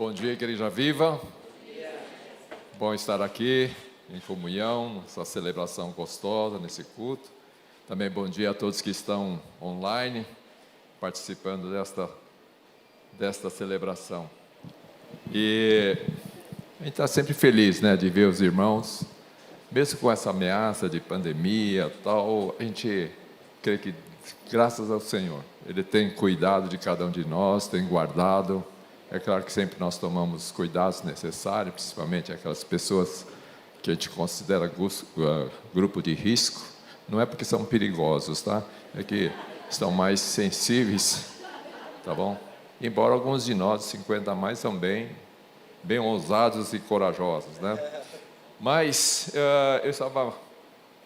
Bom dia, Igreja Viva. Bom estar aqui em comunhão, nessa celebração gostosa, nesse culto. Também bom dia a todos que estão online, participando desta celebração. E a gente está sempre feliz, né, de ver os irmãos, mesmo com essa ameaça de pandemia e tal, a gente crê que, graças ao Senhor, Ele tem cuidado de cada um de nós, tem guardado. É claro que sempre nós tomamos cuidados necessários, principalmente aquelas pessoas que a gente considera grupo de risco. Não é porque são perigosos, tá? É que estão mais sensíveis, tá bom? Embora alguns de nós, 50 a mais, são bem ousados e corajosos, né? Mas eu estava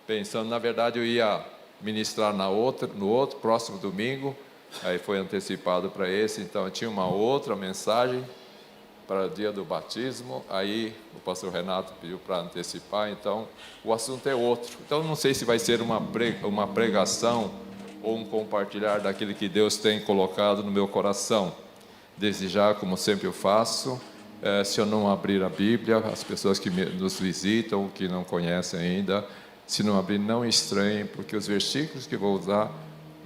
pensando, na verdade eu ia ministrar no outro próximo domingo. Aí foi antecipado para esse, então eu tinha uma outra mensagem para o dia do batismo. Aí o pastor Renato pediu para antecipar, então o assunto é outro. Então não sei se vai ser uma pregação ou um compartilhar daquilo que Deus tem colocado no meu coração. Desde já, como sempre eu faço, se eu não abrir a Bíblia, as pessoas que nos visitam, que não conhecem ainda, se não abrir, não estranhem, porque os versículos que vou usar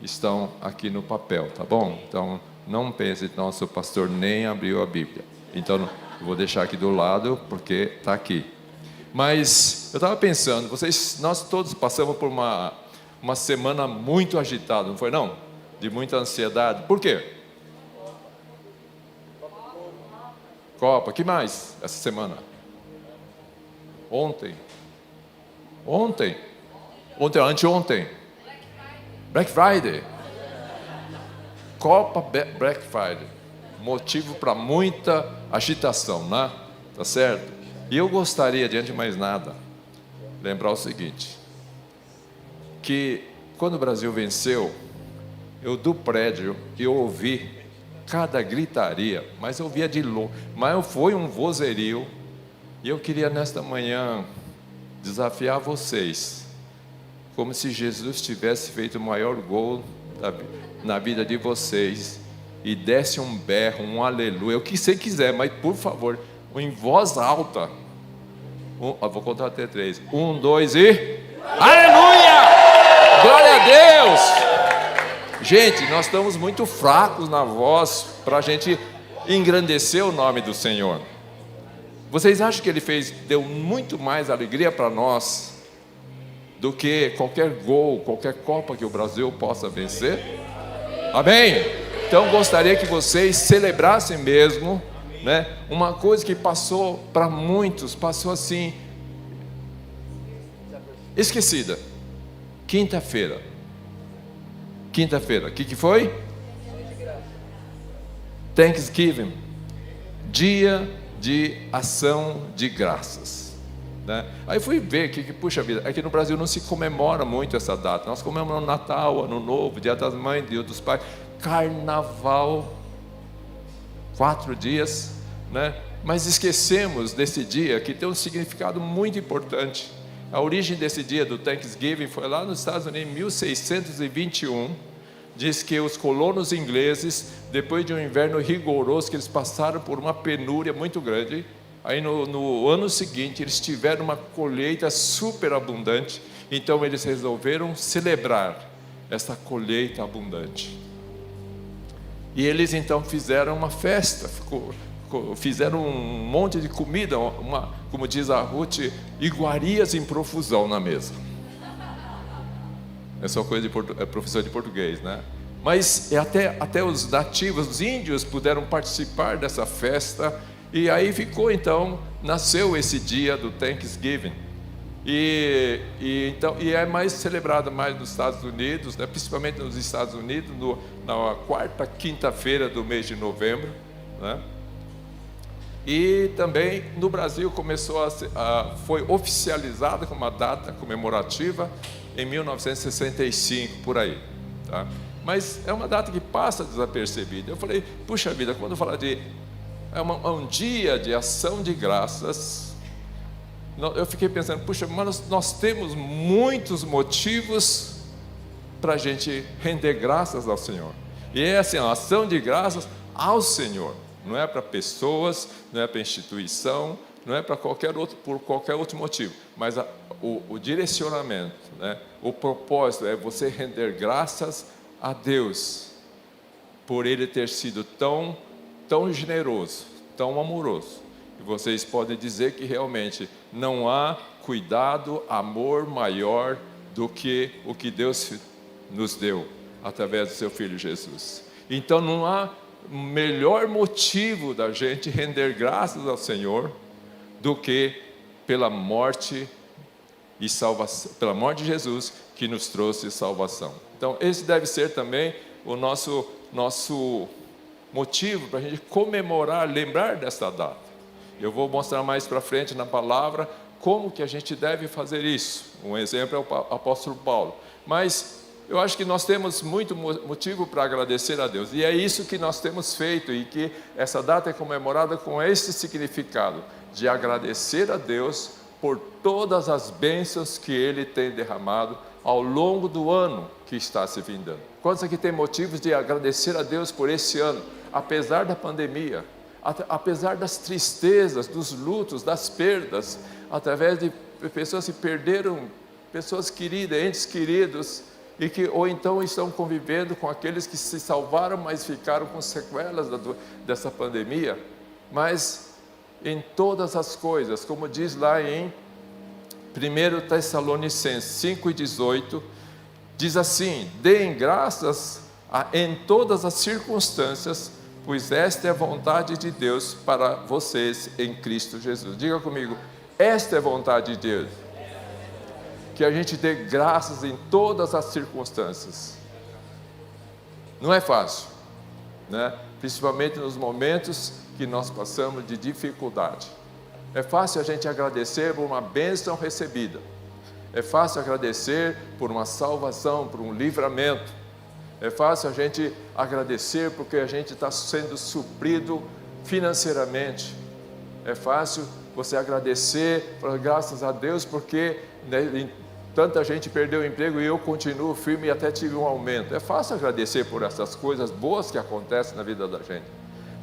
estão aqui no papel, tá bom? Então, não pense, nosso pastor nem abriu a Bíblia. Então, eu vou deixar aqui do lado, porque está aqui. Mas, eu estava pensando, nós todos passamos por uma semana muito agitada, não foi não? De muita ansiedade. Por quê? Copa, que mais essa semana? Anteontem. Black Friday, Copa Black Friday, motivo para muita agitação, né? Tá certo? E eu gostaria, diante de mais nada, lembrar o seguinte, que quando o Brasil venceu, eu do prédio, eu ouvi cada gritaria, mas eu ouvia de longe, mas foi um vozerio, e eu queria nesta manhã desafiar vocês, como se Jesus tivesse feito o maior gol na vida de vocês e desse um berro, um aleluia, o que você quiser, mas por favor, em voz alta. Vou contar até 3. 1, 2 e... Aleluia! Glória a Deus! Gente, nós estamos muito fracos na voz para a gente engrandecer o nome do Senhor. Vocês acham que Ele deu muito mais alegria para nós do que qualquer gol, qualquer Copa que o Brasil possa vencer? Amém? Então gostaria que vocês celebrassem mesmo, né? Uma coisa que passou para muitos, passou assim, esquecida. Quinta-feira, o que foi? Thanksgiving, dia de ação de graças. Aí fui ver que, puxa vida, aqui no Brasil não se comemora muito essa data. Nós comemoramos Natal, Ano Novo, Dia das Mães, Dia dos Pais, Carnaval, 4 dias, né? Mas esquecemos desse dia que tem um significado muito importante. A origem desse dia do Thanksgiving foi lá nos Estados Unidos em 1621. Diz que os colonos ingleses, depois de um inverno rigoroso, que eles passaram por uma penúria muito grande, aí no ano seguinte eles tiveram uma colheita super abundante, então eles resolveram celebrar essa colheita abundante. E eles então fizeram uma festa, fizeram um monte de comida, como diz a Ruth, iguarias em profusão na mesa. É só coisa de professor de português, né? Mas até os nativos, os índios, puderam participar dessa festa. E aí nasceu esse dia do Thanksgiving. E é mais celebrado mais nos Estados Unidos, né? Principalmente nos Estados Unidos, na quarta quinta-feira do mês de novembro, né? E também no Brasil foi oficializada como uma data comemorativa em 1965, por aí, tá? Mas é uma data que passa desapercebida. Eu falei, puxa vida, quando falar de um dia de ação de graças, eu fiquei pensando, puxa, mas nós temos muitos motivos para a gente render graças ao Senhor. E é assim, a ação de graças ao Senhor, Não é para pessoas, não é para instituição, não é para por qualquer outro motivo. Mas o direcionamento, né? O propósito é você render graças a Deus por Ele ter sido tão generoso, tão amoroso. E vocês podem dizer que realmente não há cuidado, amor maior do que o que Deus nos deu através do seu Filho Jesus. Então não há melhor motivo da gente render graças ao Senhor do que pela morte e salvação, pela morte de Jesus que nos trouxe salvação. Então esse deve ser também o nosso motivo para a gente comemorar, lembrar dessa data. Eu vou mostrar mais para frente na palavra como que a gente deve fazer isso. Um exemplo é o apóstolo Paulo. Mas eu acho que nós temos muito motivo para agradecer a Deus. E é isso que nós temos feito, e que essa data é comemorada com esse significado, de agradecer a Deus por todas as bênçãos que Ele tem derramado ao longo do ano que está se vindando. Quantos aqui tem motivos de agradecer a Deus por esse ano, apesar da pandemia, apesar das tristezas, dos lutos, das perdas, através de pessoas que perderam pessoas queridas, entes queridos, ou então estão convivendo com aqueles que se salvaram, mas ficaram com sequelas dessa pandemia. Mas em todas as coisas, como diz lá em 1 Tessalonicenses 5:18, diz assim: deem graças em todas as circunstâncias, pois esta é a vontade de Deus para vocês em Cristo Jesus. Diga comigo, esta é a vontade de Deus. Que a gente dê graças em todas as circunstâncias. Não é fácil, né? Principalmente nos momentos que nós passamos de dificuldade. É fácil a gente agradecer por uma bênção recebida. É fácil agradecer por uma salvação, por um livramento. É fácil a gente agradecer porque a gente está sendo suprido financeiramente. É fácil você agradecer, graças a Deus, porque tanta gente perdeu o emprego e eu continuo firme e até tive um aumento. É fácil agradecer por essas coisas boas que acontecem na vida da gente.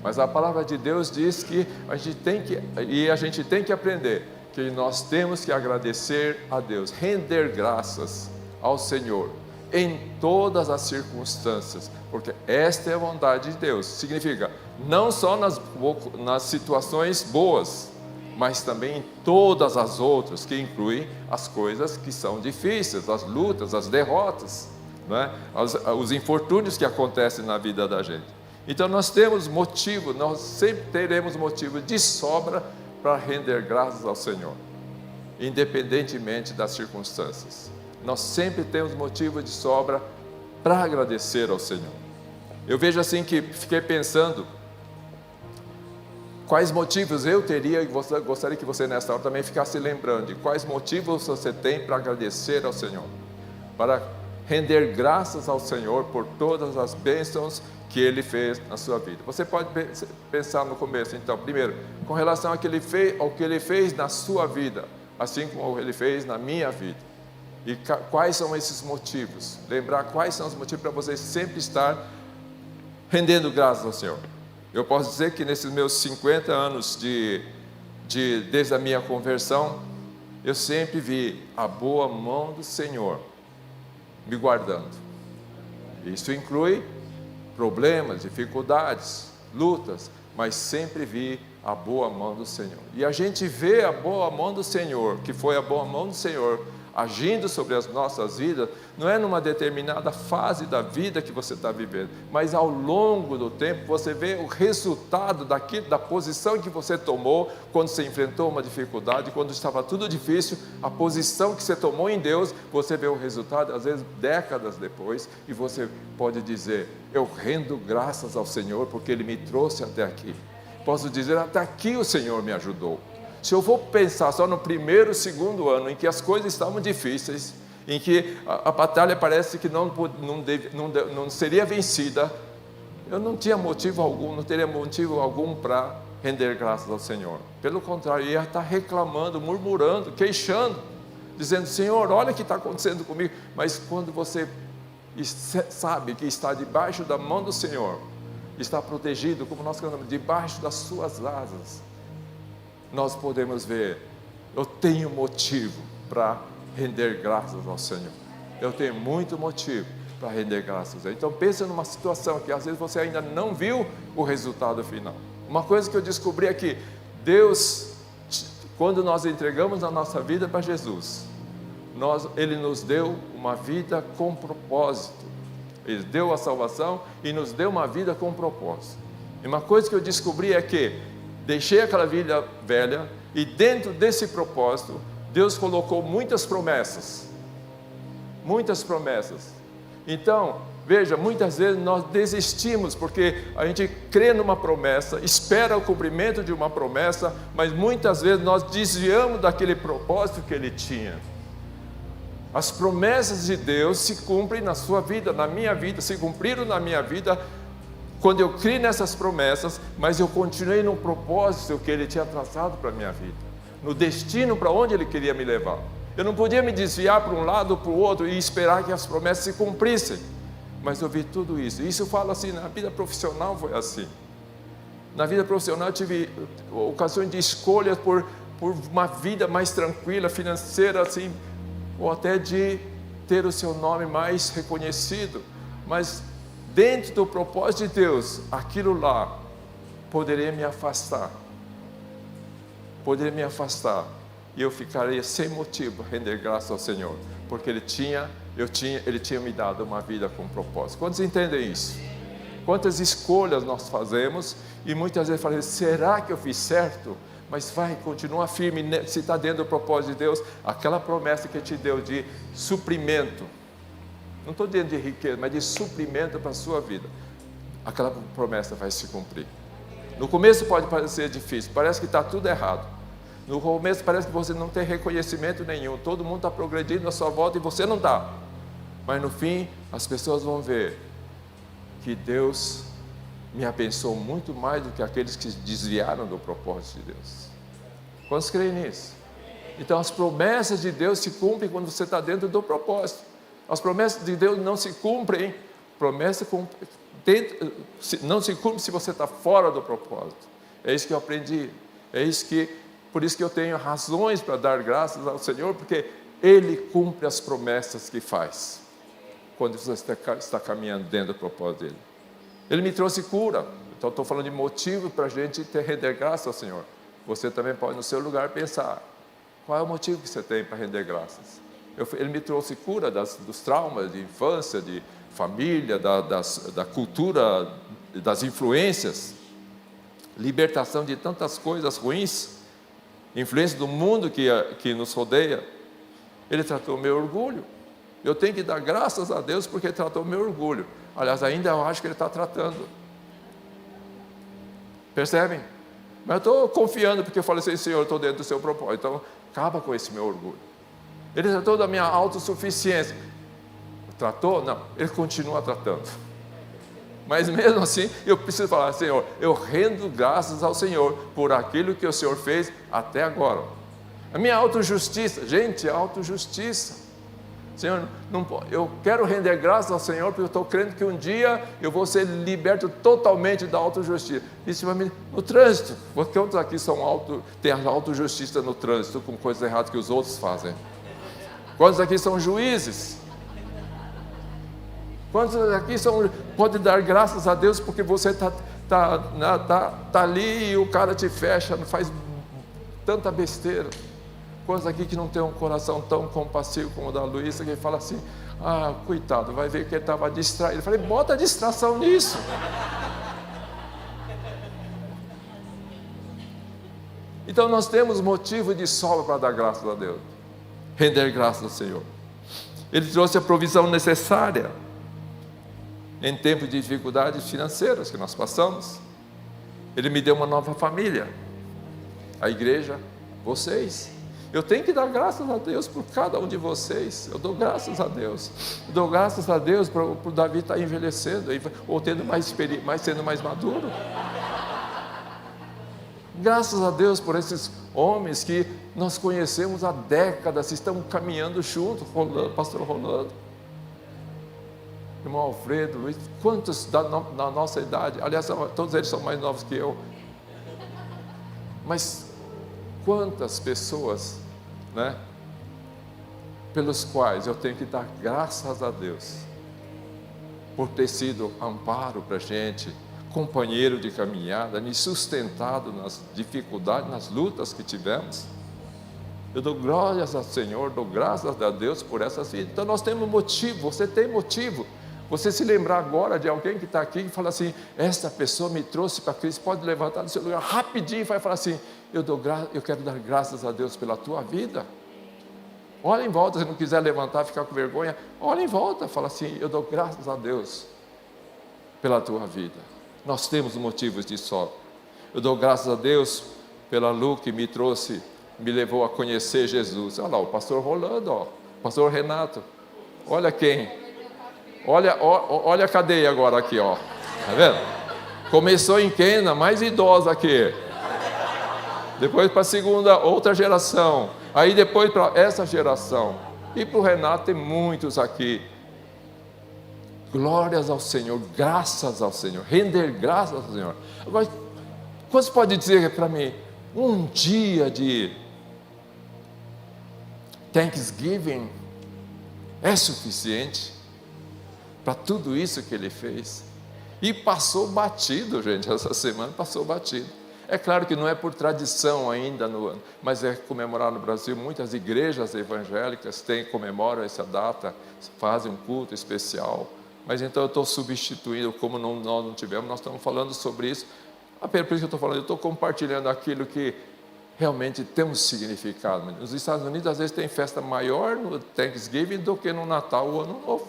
Mas a palavra de Deus diz que a gente tem que aprender que nós temos que agradecer a Deus, render graças ao Senhor em todas as circunstâncias, porque esta é a vontade de Deus. Significa não só nas situações boas, mas também em todas as outras, que incluem as coisas que são difíceis, as lutas, as derrotas, né? Os infortúnios que acontecem na vida da gente. Então nós temos motivo, nós sempre teremos motivo de sobra para render graças ao Senhor, independentemente das circunstâncias. Nós sempre temos motivo de sobra para agradecer ao Senhor. Eu vejo assim que fiquei pensando quais motivos eu teria, e gostaria que você nesta hora também ficasse lembrando de quais motivos você tem para agradecer ao Senhor, para render graças ao Senhor por todas as bênçãos que Ele fez na sua vida. Você pode pensar no começo, então, primeiro, com relação ao que Ele fez na sua vida, assim como Ele fez na minha vida. E quais são esses motivos? Lembrar quais são os motivos para você sempre estar rendendo graças ao Senhor. Eu posso dizer que nesses meus 50 anos desde a minha conversão, eu sempre vi a boa mão do Senhor me guardando. Isso inclui problemas, dificuldades, lutas, mas sempre vi a boa mão do Senhor. E a gente vê a boa mão do Senhor, que foi a boa mão do Senhor agindo sobre as nossas vidas, não é numa determinada fase da vida que você está vivendo, mas ao longo do tempo você vê o resultado da posição que você tomou quando você enfrentou uma dificuldade, quando estava tudo difícil, a posição que você tomou em Deus, você vê o resultado às vezes décadas depois, e você pode dizer: eu rendo graças ao Senhor porque Ele me trouxe até aqui. Posso dizer, até aqui o Senhor me ajudou. Se eu vou pensar só no primeiro, segundo ano, em que as coisas estavam difíceis, em que a batalha parece que não seria vencida, eu não tinha motivo algum, não teria motivo algum para render graças ao Senhor. Pelo contrário, eu ia estar reclamando, murmurando, queixando, dizendo: Senhor, olha o que está acontecendo comigo. Mas quando você sabe que está debaixo da mão do Senhor, está protegido, como nós cantamos, debaixo das suas asas, nós podemos ver, eu tenho motivo para render graças ao Senhor. Eu tenho muito motivo para render graças a Deus. Então pensa numa situação que às vezes você ainda não viu o resultado final. Uma coisa que eu descobri é que Deus, quando nós entregamos a nossa vida para Jesus, Ele nos deu uma vida com propósito. Ele deu a salvação e nos deu uma vida com propósito. E uma coisa que eu descobri é que deixei aquela vida velha e dentro desse propósito, Deus colocou muitas promessas. Muitas promessas. Então, veja, muitas vezes nós desistimos porque a gente crê numa promessa, espera o cumprimento de uma promessa, mas muitas vezes nós desviamos daquele propósito que Ele tinha. As promessas de Deus se cumprem na sua vida, na minha vida, se cumpriram na minha vida, quando eu criei nessas promessas, mas eu continuei no propósito que Ele tinha traçado para a minha vida, no destino para onde Ele queria me levar. Eu não podia me desviar para um lado ou para o outro e esperar que as promessas se cumprissem, mas eu vi tudo isso. Isso eu falo assim, na vida profissional foi assim. Na vida profissional eu tive ocasiões de escolhas por uma vida mais tranquila, financeira, assim, ou até de ter o seu nome mais reconhecido, mas dentro do propósito de Deus, aquilo lá poderia me afastar, e eu ficaria sem motivo para render graças ao Senhor, porque Ele tinha me dado uma vida com propósito. Quantos entendem isso? Quantas escolhas nós fazemos e muitas vezes falamos, será que eu fiz certo? Mas continua firme, se está dentro do propósito de Deus, aquela promessa que Ele te deu de suprimento, não estou dizendo de riqueza, mas de suprimento para a sua vida, aquela promessa vai se cumprir. No começo pode parecer difícil, parece que está tudo errado, no começo parece que você não tem reconhecimento nenhum, todo mundo está progredindo à sua volta e você não está, mas no fim as pessoas vão ver que Deus me abençoou muito mais do que aqueles que desviaram do propósito de Deus. Quantos creem nisso? Então as promessas de Deus se cumprem quando você está dentro do propósito. As promessas de Deus não se cumprem, não se cumpre se você está fora do propósito. É isso que eu aprendi, por isso que eu tenho razões para dar graças ao Senhor, porque Ele cumpre as promessas que faz, quando você está caminhando dentro do propósito dEle. Ele me trouxe cura, então estou falando de motivo para a gente render graças ao Senhor. Você também pode no seu lugar pensar, qual é o motivo que você tem para render graças? Ele me trouxe cura dos traumas de infância, de família, da cultura, das influências, libertação de tantas coisas ruins, influência do mundo que nos rodeia. Ele tratou meu orgulho. Eu tenho que dar graças a Deus porque Ele tratou meu orgulho. Aliás, ainda eu acho que Ele está tratando. Percebem? Mas eu estou confiando porque eu falei assim, Senhor, eu estou dentro do seu propósito. Então, acaba com esse meu orgulho. Ele tratou da minha autossuficiência. Tratou? Não. Ele continua tratando. Mas mesmo assim, eu preciso falar, Senhor, eu rendo graças ao Senhor por aquilo que o Senhor fez até agora. A minha autojustiça, gente, autojustiça. Senhor, eu quero render graças ao Senhor, porque eu estou crendo que um dia eu vou ser liberto totalmente da autojustiça. Isso vai me... No trânsito, quantos aqui têm a autojustiça no trânsito, com coisas erradas que os outros fazem? Quantos aqui são juízes? Quantos aqui podem dar graças a Deus porque você está ali e o cara te fecha, faz tanta besteira? Quantos aqui que não tem um coração tão compassivo como o da Luísa, que fala assim, coitado, vai ver que ele estava distraído. Eu falei, bota distração nisso. Então nós temos motivo de sobra para dar graças a Deus, render graças ao Senhor. Ele trouxe a provisão necessária em tempos de dificuldades financeiras que nós passamos. Ele me deu uma nova família, a igreja, vocês. Eu tenho que dar graças a Deus por cada um de vocês. Eu dou graças a Deus. Eu dou graças a Deus por Davi estar envelhecendo ou sendo mais maduro. Graças a Deus por esses homens que nós conhecemos há décadas, estão caminhando juntos, pastor Rolando. irmão Alfredo, Luiz, quantos da nossa idade, aliás, todos eles são mais novos que eu, mas quantas pessoas, né, pelos quais eu tenho que dar graças a Deus, por ter sido amparo para a gente, companheiro de caminhada, me sustentado nas dificuldades, nas lutas que tivemos. Eu dou glórias ao Senhor, dou graças a Deus por essas vidas. Então nós temos motivo, você tem motivo. Você se lembrar agora de alguém que está aqui e fala assim, esta pessoa me trouxe para Cristo, pode levantar do seu lugar rapidinho e vai falar assim, eu quero dar graças a Deus pela tua vida. Olha em volta, se não quiser levantar, ficar com vergonha, olha em volta, fala assim, eu dou graças a Deus pela tua vida. Nós temos motivos de sobra. Eu dou graças a Deus pela Lu que me trouxe, me levou a conhecer Jesus. Olha lá, o pastor Rolando, ó, o pastor Renato, olha quem, olha a cadeia agora aqui, ó, tá vendo? Começou em Quena, mais idosa aqui, depois para a segunda, outra geração, aí depois para essa geração, e para o Renato tem muitos aqui. Glórias ao Senhor, graças ao Senhor, render graças ao Senhor. Agora, quantos pode dizer para mim, um dia de Thanksgiving é suficiente para tudo isso que ele fez? E passou batido, gente, essa semana passou batido. É claro que não é por tradição ainda no ano, mas é comemorado no Brasil. Muitas igrejas evangélicas comemoram essa data, fazem um culto especial. Mas então eu estou substituindo, como nós não tivemos, nós estamos falando sobre isso. Por isso que eu estou falando, eu estou compartilhando aquilo que realmente tem um significado. Nos Estados Unidos, às vezes, tem festa maior no Thanksgiving do que no Natal ou Ano Novo,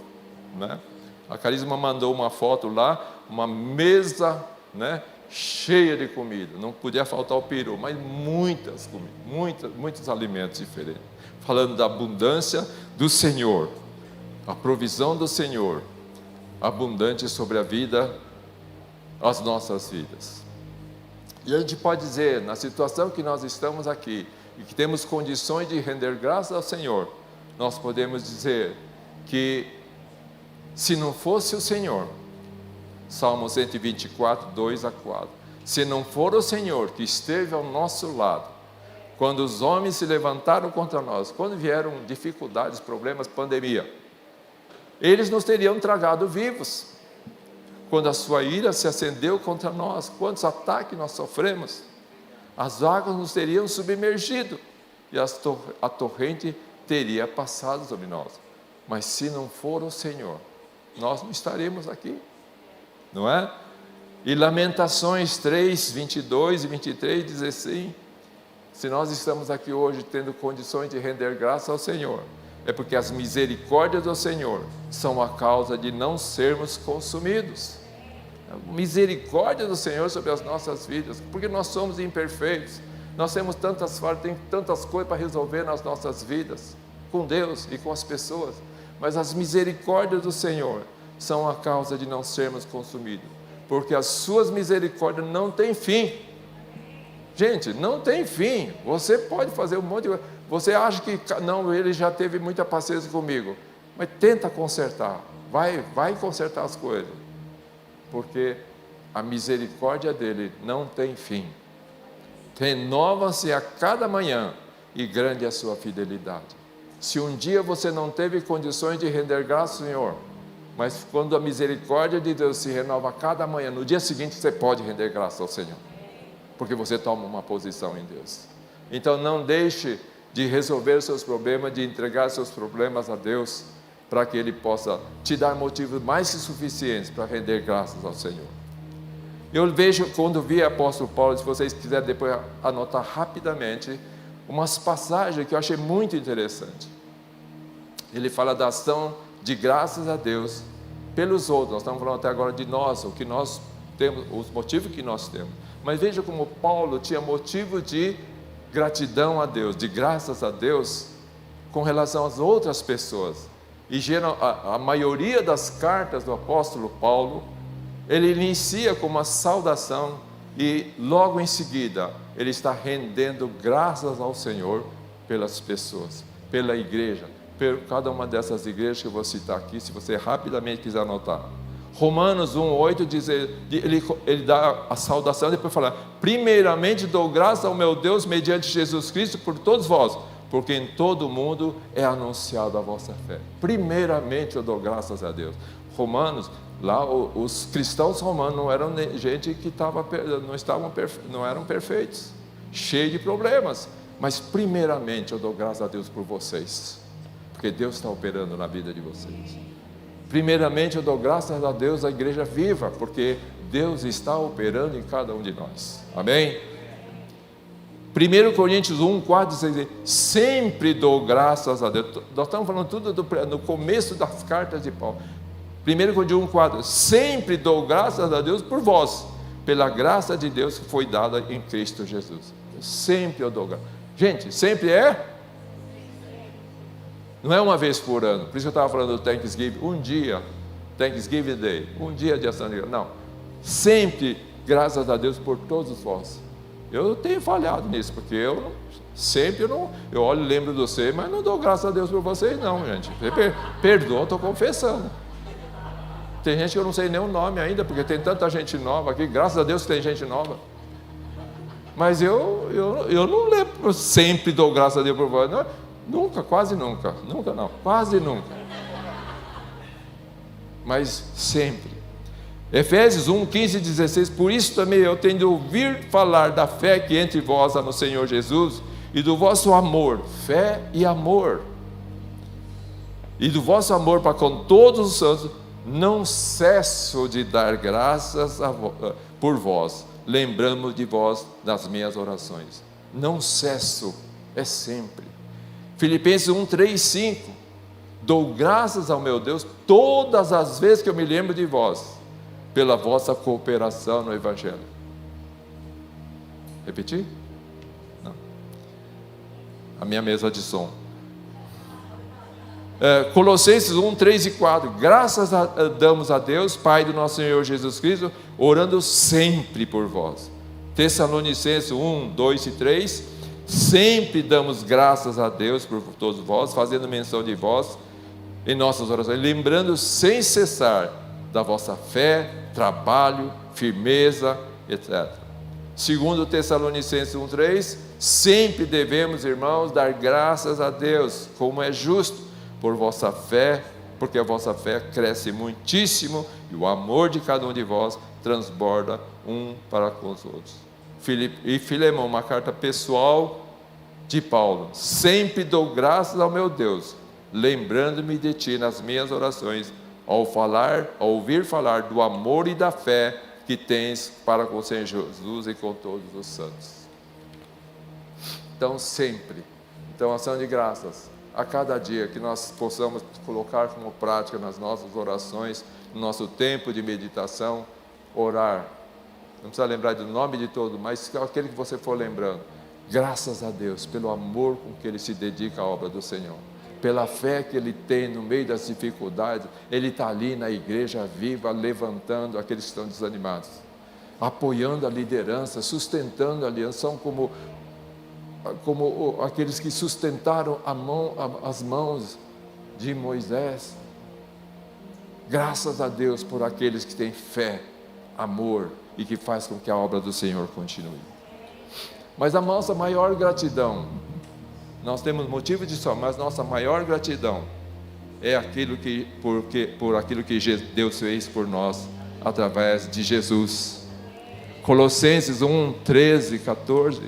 né? A Carisma mandou uma foto lá, uma mesa, né, cheia de comida. Não podia faltar o peru, mas muitas comidas, muitos alimentos diferentes. Falando da abundância do Senhor, a provisão do Senhor, abundante sobre a vida, as nossas vidas. E a gente pode dizer, na situação que nós estamos aqui, e que temos condições de render graças ao Senhor, nós podemos dizer que, se não fosse o Senhor, Salmo 124, 2-4, se não for o Senhor que esteve ao nosso lado, quando os homens se levantaram contra nós, quando vieram dificuldades, problemas, pandemia, eles nos teriam tragado vivos. Quando a sua ira se acendeu contra nós, quantos ataques nós sofremos, as águas nos teriam submergido e a torrente teria passado sobre nós. Mas se não for o Senhor, nós não estaremos aqui, não é? E Lamentações 3, 22 e 23 diz assim, se nós estamos aqui hoje tendo condições de render graça ao Senhor, é porque as misericórdias do Senhor são a causa de não sermos consumidos. A misericórdia do Senhor sobre as nossas vidas, porque nós somos imperfeitos, nós temos tantas falhas, tem tantas coisas para resolver nas nossas vidas, com Deus e com as pessoas, mas as misericórdias do Senhor são a causa de não sermos consumidos, porque as suas misericórdias não têm fim. Gente, não tem fim. Você pode fazer um monte de coisa. Você acha que não, ele já teve muita paciência comigo, mas tenta consertar, vai consertar as coisas, porque a misericórdia dele não tem fim. Renova-se a cada manhã e grande é a sua fidelidade. Se um dia você não teve condições de render graça ao Senhor, mas quando a misericórdia de Deus se renova a cada manhã, no dia seguinte você pode render graça ao Senhor, porque você toma uma posição em Deus. Então não deixe de resolver seus problemas, de entregar seus problemas a Deus, para que Ele possa te dar motivos mais que suficientes para render graças ao Senhor. Eu vejo, quando vi o apóstolo Paulo, se vocês quiserem depois anotar rapidamente, umas passagens que eu achei muito interessante. Ele fala da ação de graças a Deus pelos outros. Nós estamos falando até agora de nós, o que nós temos, os motivos que nós temos. Mas veja como Paulo tinha motivo de gratidão a Deus, de graças a Deus, com relação às outras pessoas. E a maioria das cartas do apóstolo Paulo, ele inicia com uma saudação e logo em seguida ele está rendendo graças ao Senhor pelas pessoas, pela igreja, cada uma dessas igrejas que eu vou citar aqui, se você rapidamente quiser anotar. Romanos 1,8 diz, ele dá a saudação, depois fala: primeiramente dou graças ao meu Deus mediante Jesus Cristo por todos vós, porque em todo o mundo é anunciada a vossa fé. Primeiramente eu dou graças a Deus. Romanos, lá os cristãos romanos não eram gente que não eram perfeitos, cheios de problemas, mas primeiramente eu dou graças a Deus por vocês, porque Deus está operando na vida de vocês. Primeiramente eu dou graças a Deus à igreja viva, porque Deus está operando em cada um de nós. Amém? 1 Coríntios 1,4 diz: sempre dou graças a Deus. Nós estamos falando tudo no começo das cartas de Paulo. 1 Coríntios 1,4: sempre dou graças a Deus por vós, pela graça de Deus que foi dada em Cristo Jesus. Sempre eu dou graças. Gente, sempre é? Não é uma vez por ano. Por isso que eu estava falando do Thanksgiving. Um dia, Thanksgiving Day, um dia de ação de graças. Não, sempre graças a Deus por todos vós. Eu tenho falhado nisso, porque eu olho e lembro de você, mas não dou graças a Deus por vocês não, gente. Perdoa, estou confessando. Tem gente que eu não sei nem o nome ainda, porque tem tanta gente nova aqui. Graças a Deus que tem gente nova. Mas eu não lembro, sempre dou graças a Deus por vós. Não, nunca, quase nunca. Nunca não, quase nunca. Mas sempre. Efésios 1, 15 e 16: por isso também eu tenho de ouvir falar da fé que entre vós há no Senhor Jesus, e do vosso amor, fé e amor, e do vosso amor para com todos os santos. Não cesso de dar graças por vós, lembrando de vós nas minhas orações. Não cesso, é sempre. Filipenses 1, 3, 5: dou graças ao meu Deus todas as vezes que eu me lembro de vós, pela vossa cooperação no Evangelho. Repetir? Não. A minha mesa de som. Colossenses 1, 3 e 4: graças damos a Deus, Pai do nosso Senhor Jesus Cristo, orando sempre por vós. Tessalonicenses 1, 2 e 3: sempre damos graças a Deus por todos vós, fazendo menção de vós em nossas orações, lembrando sem cessar da vossa fé, trabalho, firmeza, etc. Segundo Tessalonicenses 1, 3: sempre devemos, irmãos, dar graças a Deus, como é justo, por vossa fé, porque a vossa fé cresce muitíssimo, e o amor de cada um de vós transborda um para com os outros. E Filemão, uma carta pessoal de Paulo: sempre dou graças ao meu Deus, lembrando-me de ti nas minhas orações, ao ouvir falar do amor e da fé que tens para com o Senhor Jesus e com todos os santos. Então sempre, ação de graças, a cada dia que nós possamos colocar como prática nas nossas orações, no nosso tempo de meditação, orar. Não precisa lembrar do nome de todo, mas aquele que você for lembrando. Graças a Deus pelo amor com que Ele se dedica à obra do Senhor, pela fé que Ele tem no meio das dificuldades. Ele está ali na igreja viva, levantando aqueles que estão desanimados, apoiando a liderança, sustentando a aliança. São como aqueles que sustentaram as mãos de Moisés. Graças a Deus por aqueles que têm fé, amor e que faz com que a obra do Senhor continue. Mas a nossa maior gratidão, nós temos motivo de só, mas nossa maior gratidão é por aquilo que Deus fez por nós através de Jesus. Colossenses 1, 13, 14: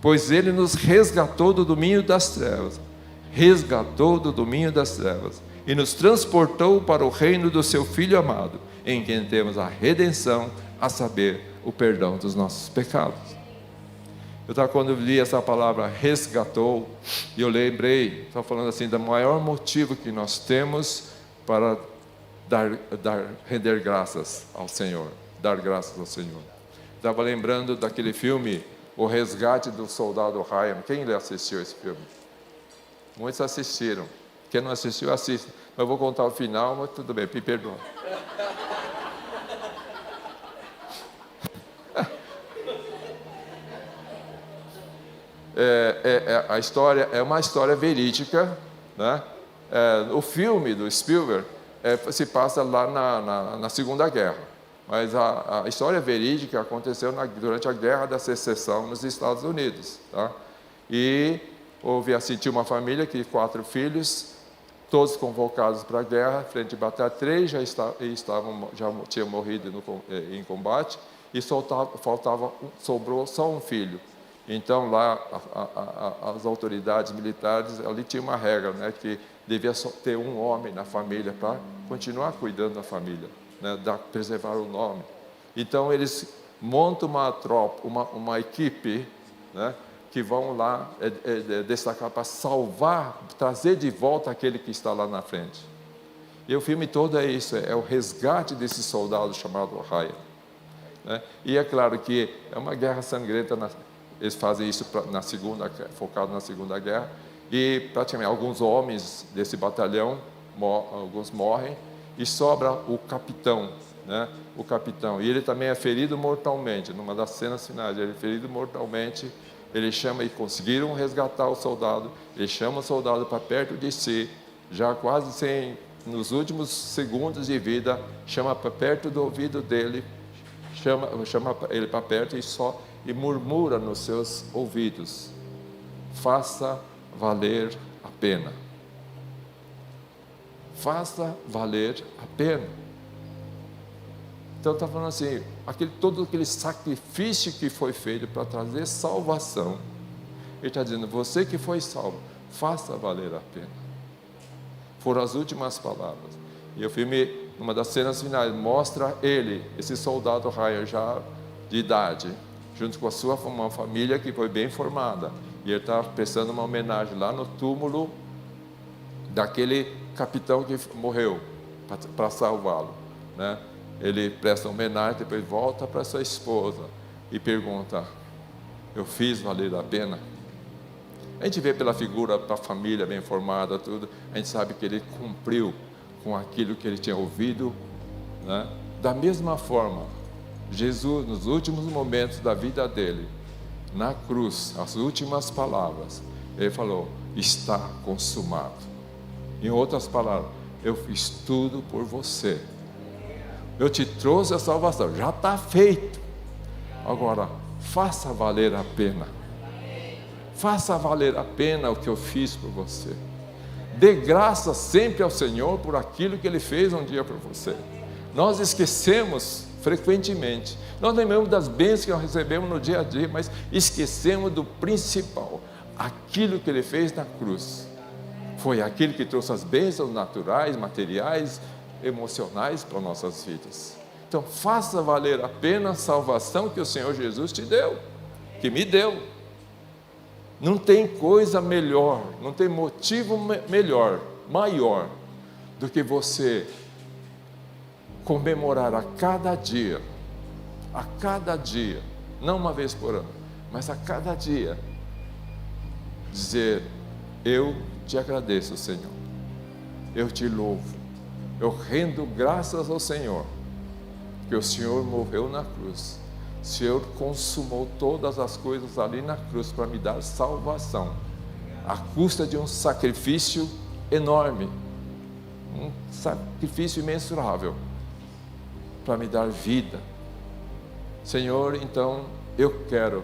pois Ele nos resgatou do domínio das trevas, e nos transportou para o reino do seu Filho amado, em quem temos a redenção, a saber, o perdão dos nossos pecados. Quando eu li essa palavra resgatou, e eu lembrei, estou falando assim, do maior motivo que nós temos para render graças ao Senhor, dar graças ao Senhor. Estava lembrando daquele filme O Resgate do Soldado Ryan. Quem assistiu esse filme? Muitos assistiram. Quem não assistiu, assista. Eu vou contar o final, mas tudo bem, me perdoa. A história é uma história verídica, né? o filme do Spielberg se passa lá na Segunda Guerra, mas a história verídica aconteceu durante a Guerra da Secessão nos Estados Unidos, tá? E houve assim, tinha uma família que 4 filhos, todos convocados para a guerra, frente de batalha, 3 já tinham morrido em combate, e sobrou só um filho. Então lá as autoridades militares ali tinha uma regra, né, que devia só ter um homem na família para continuar cuidando da família, né, preservar o nome. Então eles montam uma tropa, uma equipe, né, que vão lá destacar para salvar, trazer de volta aquele que está lá na frente. E o filme todo é isso, é o resgate desse soldado chamado Ryan, né? E é claro que é uma guerra sangrenta, eles fazem isso focado na Segunda Guerra, e praticamente alguns homens desse batalhão, alguns morrem, e sobra o capitão, né? O capitão, e ele também é ferido mortalmente, numa das cenas finais, ele é ferido mortalmente. Ele chama, e conseguiram resgatar o soldado, ele chama o soldado para perto de si, já quase nos últimos segundos de vida, chama para perto do ouvido dele, chama ele para perto e murmura nos seus ouvidos: faça valer a pena. Faça valer a pena. Então está falando assim, todo aquele sacrifício que foi feito para trazer salvação, ele está dizendo, você que foi salvo, faça valer a pena. Foram as últimas palavras. E o filme, numa das cenas finais, mostra esse soldado Ryan já de idade, junto com uma família que foi bem formada, e ele está prestando uma homenagem lá no túmulo daquele capitão que morreu para salvá-lo, né? Ele presta homenagem, depois volta para sua esposa e pergunta: eu fiz valer a pena? A gente vê pela figura da família bem formada, tudo, a gente sabe que ele cumpriu com aquilo que ele tinha ouvido, né? Da mesma forma, Jesus, nos últimos momentos da vida dele, na cruz, as últimas palavras, ele falou: está consumado. Em outras palavras, eu fiz tudo por você. Eu te trouxe a salvação, já está feito. Agora, faça valer a pena. Faça valer a pena o que eu fiz por você. Dê graça sempre ao Senhor por aquilo que Ele fez um dia por você. Nós esquecemos frequentemente. Nós lembramos das bênçãos que nós recebemos no dia a dia, mas esquecemos do principal. Aquilo que Ele fez na cruz. Foi aquele que trouxe as bênçãos naturais, materiais, emocionais para nossas vidas. Então faça valer a pena a salvação que o Senhor Jesus te deu, que me deu. Não tem coisa melhor, não tem motivo maior do que você comemorar a cada dia, não uma vez por ano, mas a cada dia, dizer: eu te agradeço, Senhor, eu te louvo, eu rendo graças ao Senhor, que o Senhor morreu na cruz, o Senhor consumou todas as coisas ali na cruz para me dar salvação, à custa de um sacrifício enorme, um sacrifício imensurável, para me dar vida. Senhor, então eu quero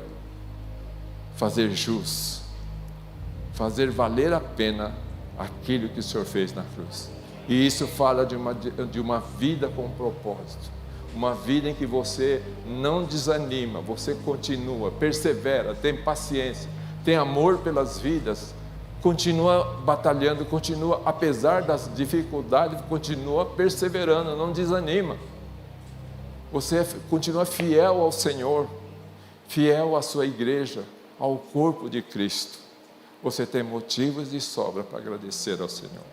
fazer jus, fazer valer a pena aquilo que o Senhor fez na cruz. E isso fala de uma vida com propósito, uma vida em que você não desanima, você continua, persevera, tem paciência, tem amor pelas vidas, continua batalhando, continua, apesar das dificuldades, continua perseverando, não desanima. Você continua fiel ao Senhor, fiel à sua igreja, ao corpo de Cristo. Você tem motivos de sobra para agradecer ao Senhor.